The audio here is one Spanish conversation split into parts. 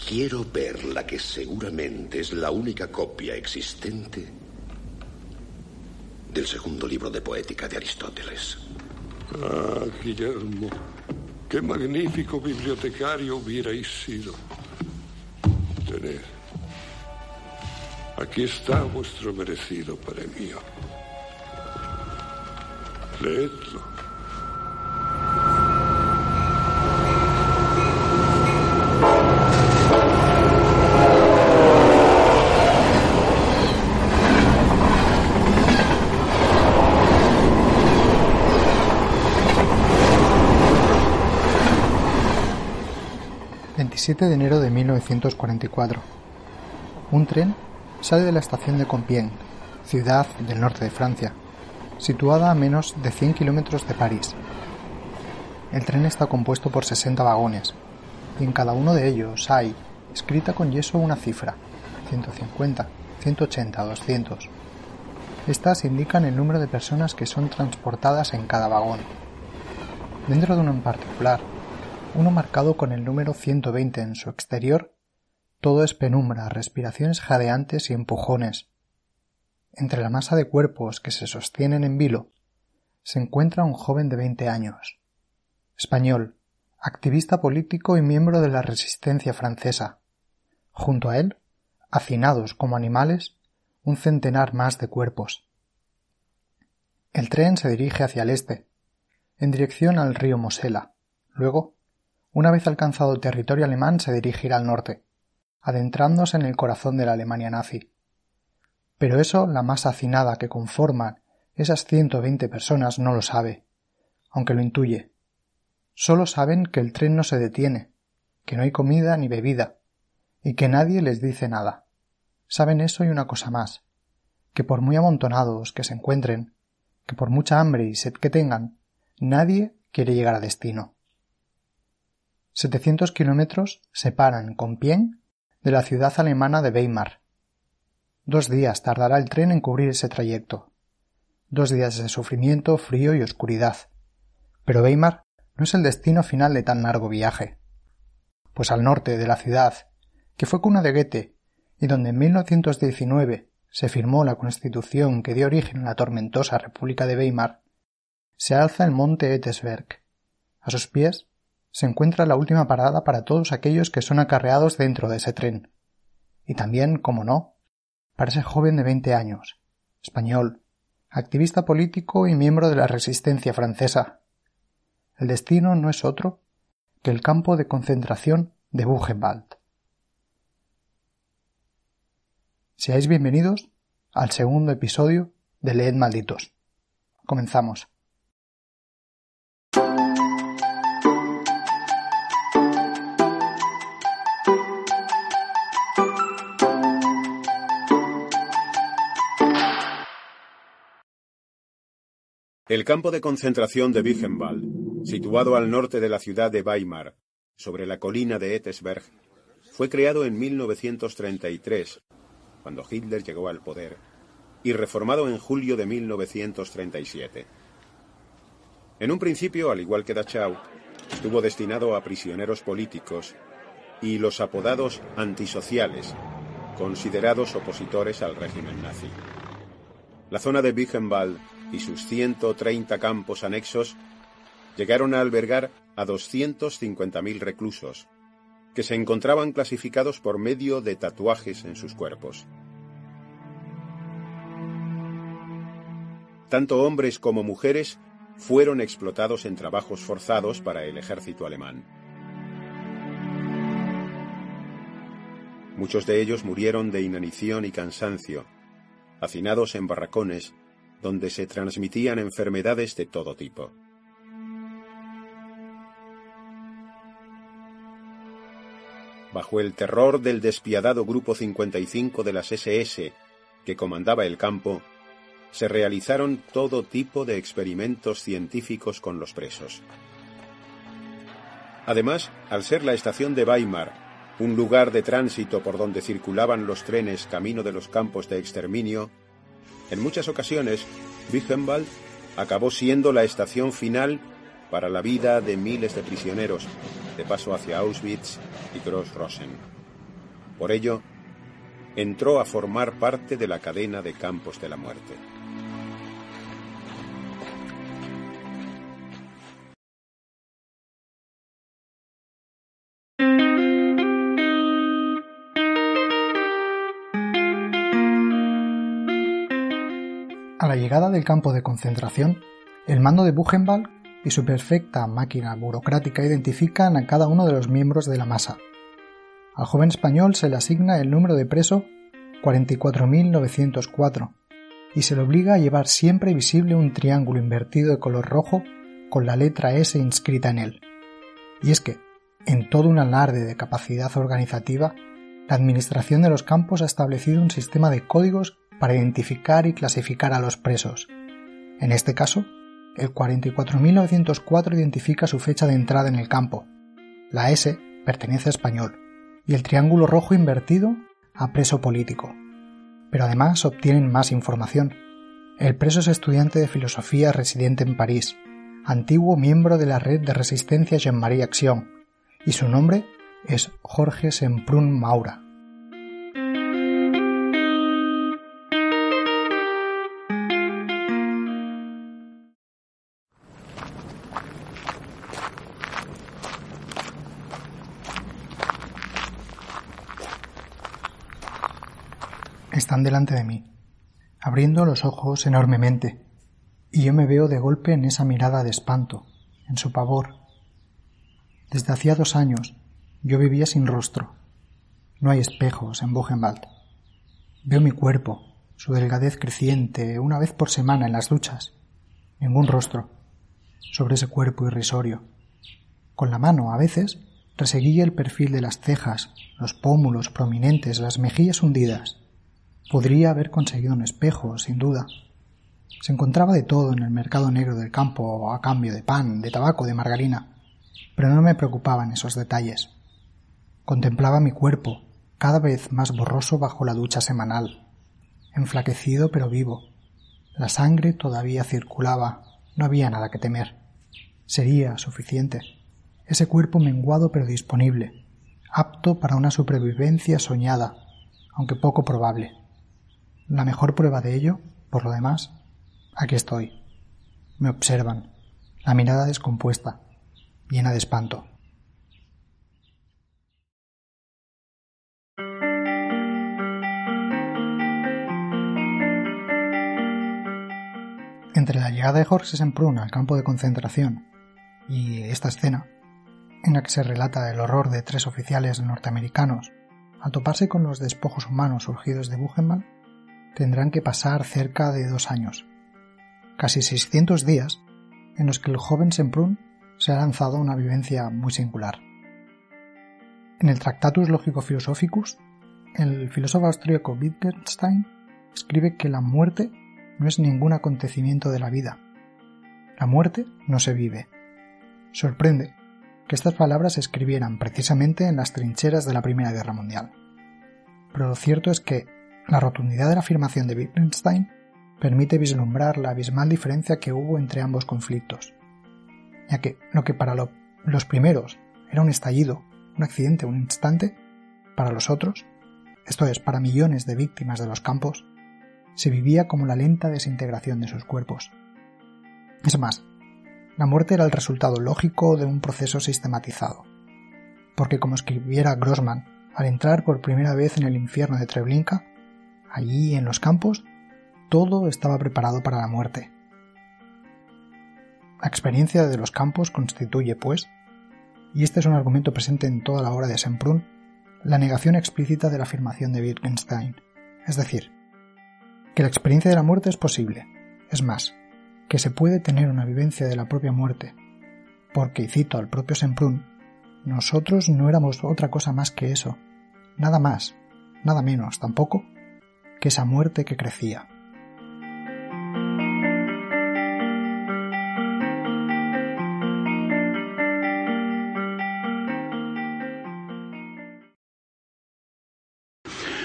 quiero ver la que seguramente es la única copia existente del segundo libro de poética de Aristóteles. Ah, Guillermo, qué magnífico bibliotecario hubierais sido. Tened. Aquí está vuestro merecido premio. Leedlo. ...27 de enero de 1944... un tren sale de la estación de Compiègne, ciudad del norte de Francia, situada a menos de 100 kilómetros de París. El tren está compuesto por 60 vagones, y en cada uno de ellos hay, escrita con yeso, una cifra: 150, 180, 200. Estas indican el número de personas que son transportadas en cada vagón. Dentro de uno en particular, uno marcado con el número 120 en su exterior, todo es penumbra, respiraciones jadeantes y empujones. Entre la masa de cuerpos que se sostienen en vilo, se encuentra un joven de 20 años, español, activista político y miembro de la resistencia francesa. Junto a él, hacinados como animales, un centenar más de cuerpos. El tren se dirige hacia el este, en dirección al río Mosela. Luego, una vez alcanzado territorio alemán, se dirigirá al norte, adentrándose en el corazón de la Alemania nazi. Pero eso la masa hacinada que conforman esas 120 personas no lo sabe, aunque lo intuye. Solo saben que el tren no se detiene, que no hay comida ni bebida, y que nadie les dice nada. Saben eso y una cosa más, que por muy amontonados que se encuentren, que por mucha hambre y sed que tengan, nadie quiere llegar a destino. 700 kilómetros separan Compiègne de la ciudad alemana de Weimar. 2 días tardará el tren en cubrir ese trayecto. 2 días de sufrimiento, frío y oscuridad. Pero Weimar no es el destino final de tan largo viaje. Pues al norte de la ciudad, que fue cuna de Goethe y donde en 1919 se firmó la Constitución que dio origen a la tormentosa República de Weimar, se alza el monte Etesberg. A sus pies se encuentra la última parada para todos aquellos que son acarreados dentro de ese tren. Y también, como no, para ese joven de 20 años, español, activista político y miembro de la resistencia francesa. El destino no es otro que el campo de concentración de Buchenwald. Seáis bienvenidos al segundo episodio de Leed Malditos. Comenzamos. El campo de concentración de Buchenwald, situado al norte de la ciudad de Weimar, sobre la colina de Etesberg, fue creado en 1933, cuando Hitler llegó al poder, y reformado en julio de 1937. En un principio, al igual que Dachau, estuvo destinado a prisioneros políticos y los apodados antisociales, considerados opositores al régimen nazi. La zona de Buchenwald y sus 130 campos anexos llegaron a albergar a 250.000 reclusos, que se encontraban clasificados por medio de tatuajes en sus cuerpos. Tanto hombres como mujeres fueron explotados en trabajos forzados para el ejército alemán. Muchos de ellos murieron de inanición y cansancio, hacinados en barracones donde se transmitían enfermedades de todo tipo. Bajo el terror del despiadado Grupo 55 de las SS, que comandaba el campo, se realizaron todo tipo de experimentos científicos con los presos. Además, al ser la estación de Weimar un lugar de tránsito por donde circulaban los trenes camino de los campos de exterminio, en muchas ocasiones, Buchenwald acabó siendo la estación final para la vida de miles de prisioneros, de paso hacia Auschwitz y Gross-Rosen. Por ello, entró a formar parte de la cadena de campos de la muerte. A la llegada del campo de concentración, el mando de Buchenwald y su perfecta máquina burocrática identifican a cada uno de los miembros de la masa. Al joven español se le asigna el número de preso 44.904 y se le obliga a llevar siempre visible un triángulo invertido de color rojo con la letra S inscrita en él. Y es que, en todo un alarde de capacidad organizativa, la administración de los campos ha establecido un sistema de códigos para identificar y clasificar a los presos. En este caso, el 44.904 identifica su fecha de entrada en el campo, la S pertenece a español y el triángulo rojo invertido a preso político. Pero además obtienen más información. El preso es estudiante de filosofía residente en París, antiguo miembro de la red de resistencia Jean-Marie Action, y su nombre es Jorge Semprún Maura. Están delante de mí, abriendo los ojos enormemente, y yo me veo de golpe en esa mirada de espanto, en su pavor. Desde hacía 2 años yo vivía sin rostro. No hay espejos en Buchenwald. Veo mi cuerpo, su delgadez creciente, una vez por semana en las duchas. Ningún rostro sobre ese cuerpo irrisorio. Con la mano, a veces, reseguía el perfil de las cejas, los pómulos prominentes, las mejillas hundidas. Podría haber conseguido un espejo, sin duda. Se encontraba de todo en el mercado negro del campo a cambio de pan, de tabaco, de margarina, pero no me preocupaban esos detalles. Contemplaba mi cuerpo, cada vez más borroso bajo la ducha semanal, enflaquecido pero vivo. La sangre todavía circulaba, no había nada que temer. Sería suficiente. Ese cuerpo menguado pero disponible, apto para una supervivencia soñada, aunque poco probable. La mejor prueba de ello, por lo demás, aquí estoy. Me observan, la mirada descompuesta, llena de espanto. Entre la llegada de Jorge Semprún al campo de concentración y esta escena, en la que se relata el horror de 3 oficiales norteamericanos al toparse con los despojos humanos surgidos de Buchenwald, tendrán que pasar cerca de 2 años, casi 600 días en los que el joven Semprún se ha lanzado a una vivencia muy singular. En el Tractatus Logico-Philosophicus, el filósofo austríaco Wittgenstein escribe que la muerte no es ningún acontecimiento de la vida. La muerte no se vive. Sorprende que estas palabras se escribieran precisamente en las trincheras de la Primera Guerra Mundial. Pero lo cierto es que la rotundidad de la afirmación de Wittgenstein permite vislumbrar la abismal diferencia que hubo entre ambos conflictos, ya que lo que para los primeros era un estallido, un accidente, un instante, para los otros, esto es, para millones de víctimas de los campos, se vivía como la lenta desintegración de sus cuerpos. Es más, la muerte era el resultado lógico de un proceso sistematizado, porque como escribiera Grossman, al entrar por primera vez en el infierno de Treblinka, allí en los campos, todo estaba preparado para la muerte. La experiencia de los campos constituye, pues, y este es un argumento presente en toda la obra de Semprún, la negación explícita de la afirmación de Wittgenstein, es decir, que la experiencia de la muerte es posible, es más, que se puede tener una vivencia de la propia muerte, porque, y cito al propio Semprún, nosotros no éramos otra cosa más que eso, nada más, nada menos tampoco, que esa muerte que crecía.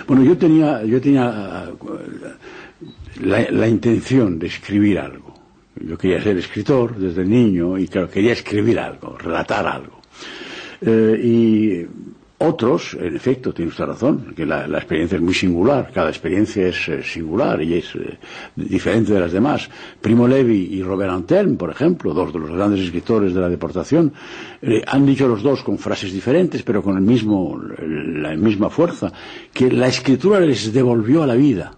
Bueno, yo tenía la intención de escribir algo. Yo quería ser escritor desde niño y claro, quería escribir algo, relatar algo. Y Otros, en efecto, tiene usted razón, que la experiencia es muy singular, cada experiencia es singular y es diferente de las demás. Primo Levi y Robert Antelme, por ejemplo, dos de los grandes escritores de la deportación, han dicho los dos con frases diferentes, pero con la misma fuerza, que la escritura les devolvió a la vida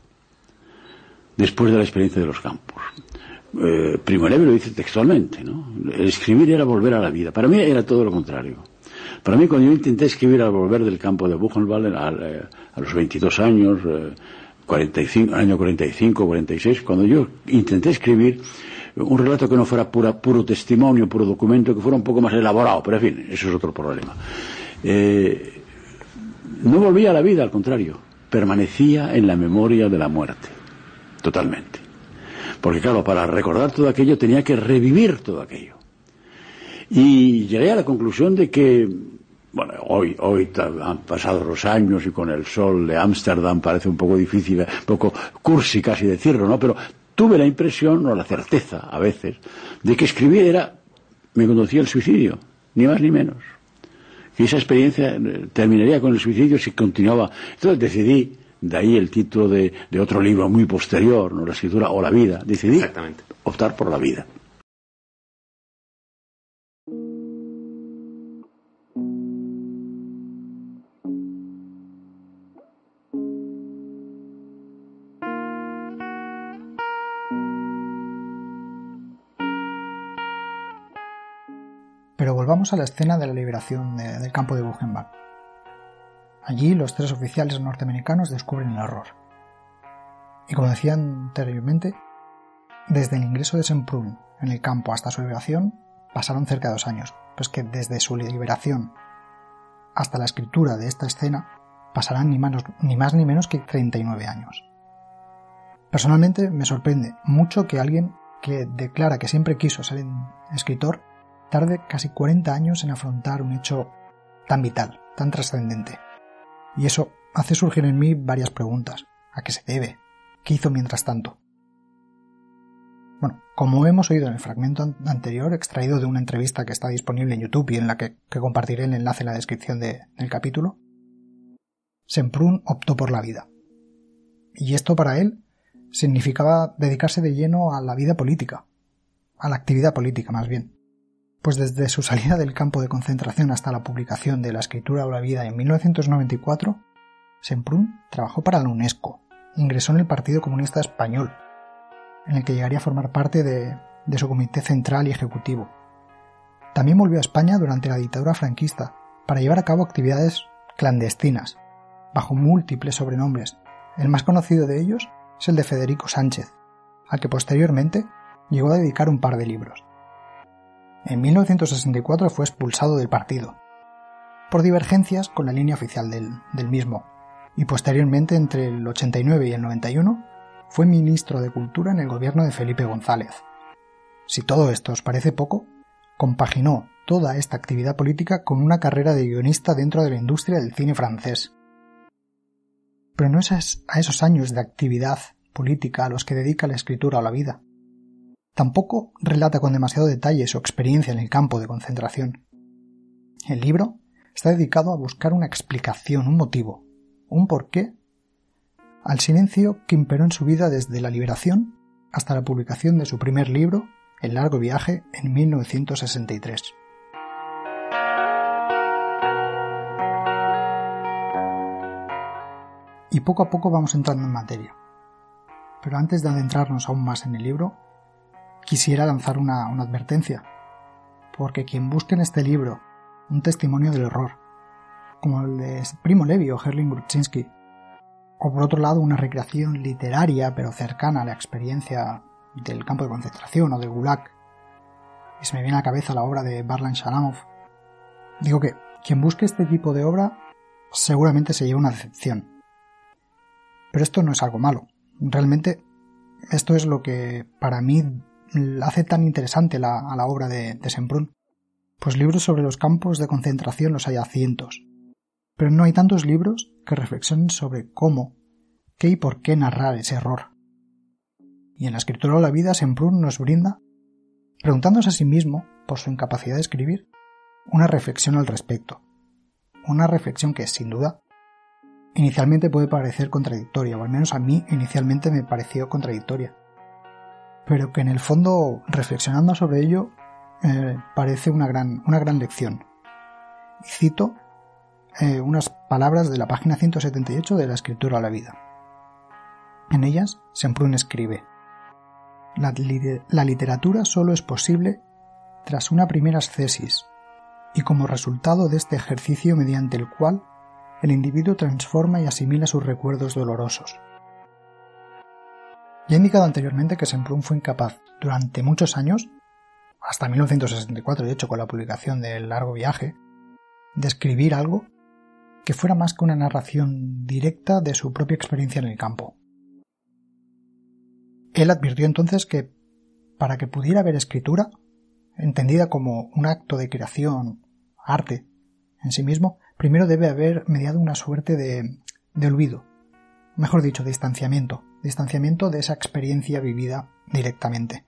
después de la experiencia de los campos. Primo Levi lo dice textualmente, ¿no? El escribir era volver a la vida. Para mí era todo lo contrario. Para mí, cuando yo intenté escribir al volver del campo de Buchenwald a los 22 años, 45, 46, cuando yo intenté escribir un relato que no fuera puro testimonio, puro documento, que fuera un poco más elaborado, pero en fin, eso es otro problema. No volvía a la vida, al contrario, permanecía en la memoria de la muerte, totalmente. Porque claro, para recordar todo aquello tenía que revivir todo aquello. Y llegué a la conclusión de que, bueno, hoy han pasado los años y con el sol de Ámsterdam parece un poco difícil, un poco cursi casi decirlo, ¿no? Pero tuve la impresión, o la certeza a veces, de que escribir me conducía al suicidio, ni más ni menos. Que esa experiencia terminaría con el suicidio si continuaba. Entonces decidí, de ahí el título de otro libro muy posterior, ¿no? La escritura o la vida, decidí optar por la vida. Pero volvamos a la escena de la liberación del campo de Buchenwald. Allí los 3 oficiales norteamericanos descubren el horror. Y como decía anteriormente, desde el ingreso de Semprún en el campo hasta su liberación pasaron cerca de 2 años. Pues que desde su liberación hasta la escritura de esta escena pasarán ni más ni menos que 39 años. Personalmente me sorprende mucho que alguien que declara que siempre quiso ser escritor tarde casi 40 años en afrontar un hecho tan vital, tan trascendente. Y eso hace surgir en mí varias preguntas. ¿A qué se debe? ¿Qué hizo mientras tanto? Bueno, como hemos oído en el fragmento anterior, extraído de una entrevista que está disponible en YouTube y en la que compartiré el enlace en la descripción del capítulo, Semprún optó por la vida. Y esto para él significaba dedicarse de lleno a la vida política, a la actividad política más bien. Pues desde su salida del campo de concentración hasta la publicación de La escritura o la vida en 1994, Semprún trabajó para la UNESCO, ingresó en el Partido Comunista Español, en el que llegaría a formar parte de su comité central y ejecutivo. También volvió a España durante la dictadura franquista para llevar a cabo actividades clandestinas, bajo múltiples sobrenombres. El más conocido de ellos es el de Federico Sánchez, al que posteriormente llegó a dedicar un par de libros. En 1964 fue expulsado del partido, por divergencias con la línea oficial del mismo, y posteriormente entre el 89 y el 91 fue ministro de Cultura en el gobierno de Felipe González. Si todo esto os parece poco, compaginó toda esta actividad política con una carrera de guionista dentro de la industria del cine francés. Pero no es a esos años de actividad política a los que dedica la escritura o la vida. Tampoco relata con demasiado detalle su experiencia en el campo de concentración. El libro está dedicado a buscar una explicación, un motivo, un porqué, al silencio que imperó en su vida desde la liberación hasta la publicación de su primer libro, El largo viaje, en 1963. Y poco a poco vamos entrando en materia. Pero antes de adentrarnos aún más en el libro, quisiera lanzar una advertencia, porque quien busque en este libro un testimonio del horror, como el de Primo Levi o Herling Grudzinski, o por otro lado una recreación literaria pero cercana a la experiencia del campo de concentración o del Gulag, y se me viene a la cabeza la obra de Varlam Shalamov, digo que quien busque este tipo de obra seguramente se lleva una decepción. Pero esto no es algo malo, realmente esto es lo que para mí hace tan interesante a la obra de Semprún. Pues libros sobre los campos de concentración los hay a cientos, pero no hay tantos libros que reflexionen sobre cómo, qué y por qué narrar ese horror. Y en La escritura o la vida, Semprún nos brinda, preguntándose a sí mismo, por su incapacidad de escribir, una reflexión al respecto, una reflexión que, sin duda, inicialmente puede parecer contradictoria, o al menos a mí inicialmente me pareció contradictoria, pero que en el fondo, reflexionando sobre ello, parece una gran lección. Y cito unas palabras de la página 178 de la Escritura a la vida. En ellas, Semprún escribe: la literatura solo es posible tras una primera ascesis, y como resultado de este ejercicio mediante el cual el individuo transforma y asimila sus recuerdos dolorosos. Ya he indicado anteriormente que Semprún fue incapaz durante muchos años, hasta 1964 de hecho con la publicación del Largo Viaje, de escribir algo que fuera más que una narración directa de su propia experiencia en el campo. Él advirtió entonces que para que pudiera haber escritura, entendida como un acto de creación, arte en sí mismo, primero debe haber mediado una suerte de olvido, mejor dicho, distanciamiento de esa experiencia vivida directamente.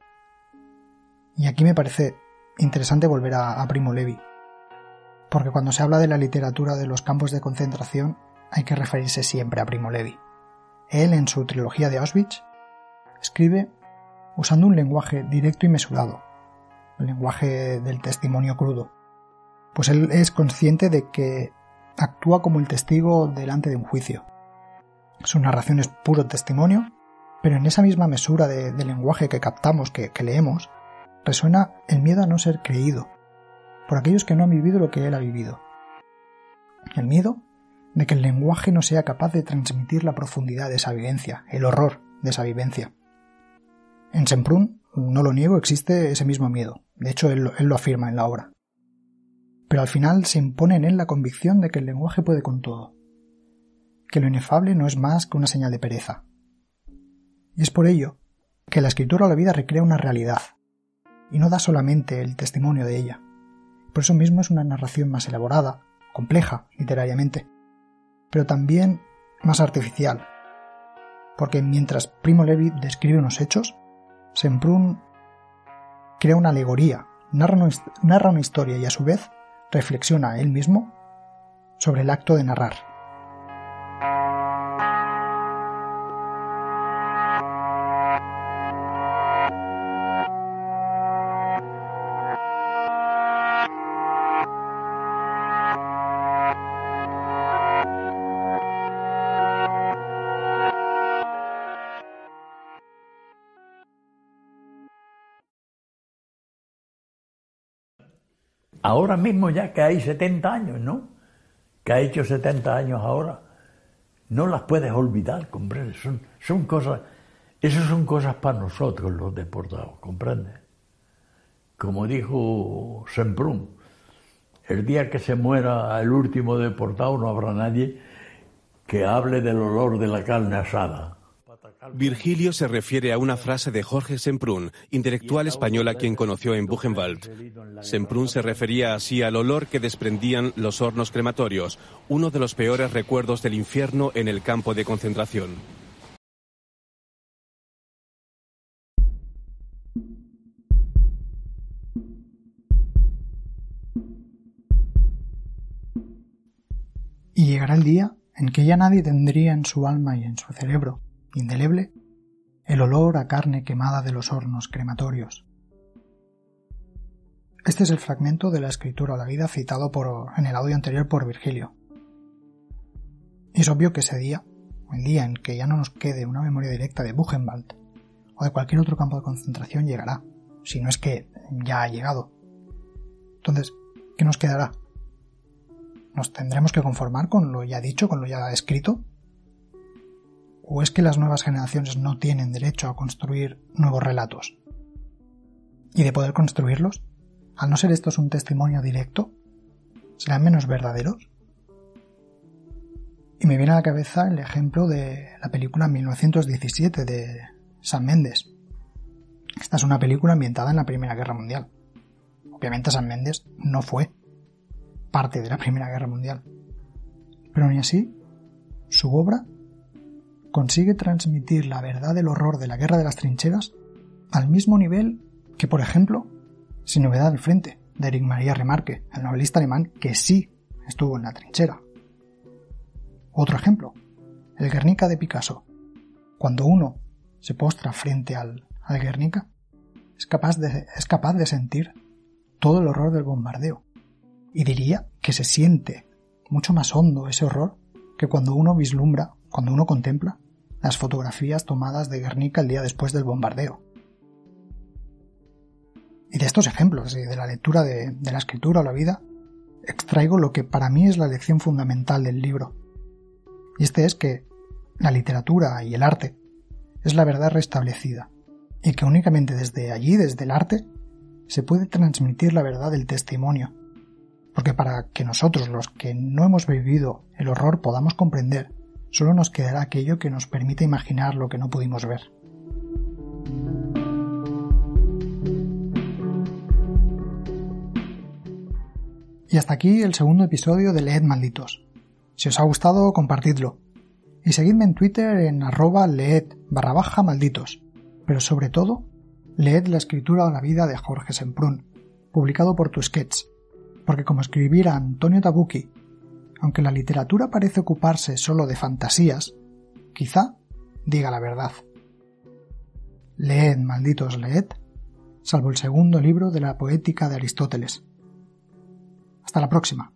Y aquí me parece interesante volver a Primo Levi, porque cuando se habla de la literatura de los campos de concentración hay que referirse siempre a Primo Levi. Él, en su trilogía de Auschwitz, escribe usando un lenguaje directo y mesurado, el lenguaje del testimonio crudo, pues él es consciente de que actúa como el testigo delante de un juicio. Su narración es puro testimonio, pero en esa misma mesura de lenguaje que captamos, que leemos, resuena el miedo a no ser creído por aquellos que no han vivido lo que él ha vivido. El miedo de que el lenguaje no sea capaz de transmitir la profundidad de esa vivencia, el horror de esa vivencia. En Semprún, no lo niego, existe ese mismo miedo. De hecho, él lo afirma en la obra. Pero al final se impone en él la convicción de que el lenguaje puede con todo, que lo inefable no es más que una señal de pereza. Y es por ello que la escritura a la vida recrea una realidad, y no da solamente el testimonio de ella. Por eso mismo es una narración más elaborada, compleja literariamente, pero también más artificial, porque mientras Primo Levi describe unos hechos, Semprún crea una alegoría, narra una historia y a su vez reflexiona él mismo sobre el acto de narrar. Ahora mismo ya que hay 70 años, ¿no? Que ha hecho 70 años ahora, no las puedes olvidar, ¿comprendes? Son cosas, esas son cosas para nosotros los deportados, ¿comprendes? Como dijo Semprún, el día que se muera el último deportado no habrá nadie que hable del olor de la carne asada. Virgilio se refiere a una frase de Jorge Semprún, intelectual español a quien conoció en Buchenwald. Semprún se refería así al olor que desprendían los hornos crematorios, uno de los peores recuerdos del infierno en el campo de concentración. Y llegará el día en que ya nadie tendría en su alma y en su cerebro indeleble el olor a carne quemada de los hornos crematorios. Este es el fragmento de la Escritura a la vida citado en el audio anterior por Virgilio. Y es obvio que ese día, el día en que ya no nos quede una memoria directa de Buchenwald o de cualquier otro campo de concentración, llegará, si no es que ya ha llegado. Entonces, ¿qué nos quedará? ¿Nos tendremos que conformar con lo ya dicho, con lo ya escrito? ¿O es que las nuevas generaciones no tienen derecho a construir nuevos relatos? Y de poder construirlos, al no ser estos un testimonio directo, ¿serán menos verdaderos? Y me viene a la cabeza el ejemplo de la película 1917 de Sam Mendes. Esta es una película ambientada en la Primera Guerra Mundial. Obviamente Sam Mendes no fue parte de la Primera Guerra Mundial. Pero ni así, su obra consigue transmitir la verdad del horror de la Guerra de las Trincheras al mismo nivel que, por ejemplo, Sin novedad al frente, de Erich Maria Remarque, el novelista alemán que sí estuvo en la trinchera. Otro ejemplo, el Guernica de Picasso. Cuando uno se postra frente al Guernica, es capaz de sentir todo el horror del bombardeo. Y diría que se siente mucho más hondo ese horror que cuando uno contempla las fotografías tomadas de Guernica el día después del bombardeo. Y de estos ejemplos, y de la lectura de la escritura o la vida, extraigo lo que para mí es la lección fundamental del libro. Y este es que la literatura y el arte es la verdad restablecida, y que únicamente desde allí, desde el arte, se puede transmitir la verdad del testimonio. Porque para que nosotros, los que no hemos vivido el horror, podamos comprender, solo nos quedará aquello que nos permite imaginar lo que no pudimos ver. Y hasta aquí el segundo episodio de Leed Malditos. Si os ha gustado, compartidlo. Y seguidme en Twitter en @leed_malditos. Pero sobre todo, leed La escritura o la vida de Jorge Semprún, publicado por Tusquets. Porque como escribiera Antonio Tabucchi, aunque la literatura parece ocuparse solo de fantasías, quizá diga la verdad. Leed, malditos, leed, salvo el segundo libro de la Poética de Aristóteles. Hasta la próxima.